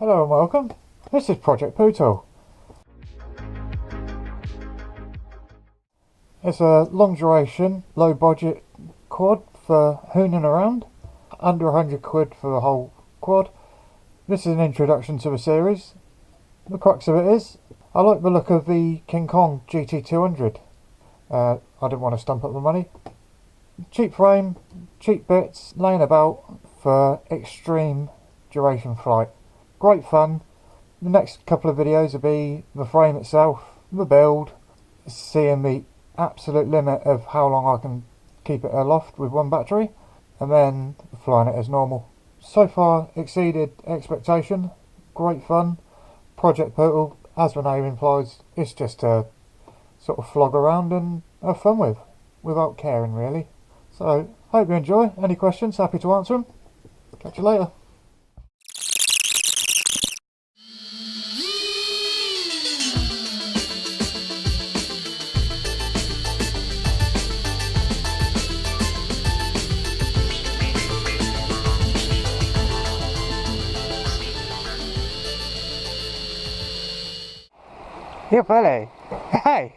Hello and welcome. This is Project Pootle. It's a long duration, low budget quad for hooning around. Under 100 quid for the whole quad. This is an introduction to the series. The crux of it is, I like the look of the King Kong GT200. I didn't want to stump up the money. Cheap frame, cheap bits, laying about for extreme duration flight. Great fun. The next couple of videos will be the frame itself, the build, seeing the absolute limit of how long I can keep it aloft with one battery, and then flying it as normal. So far exceeded expectation. Great fun. Project Pootle, as the name implies, it's just to sort of flog around and have fun with, without caring really. So, hope you enjoy. Any questions, happy to answer them. Catch you later. Here, Pootle. Hey!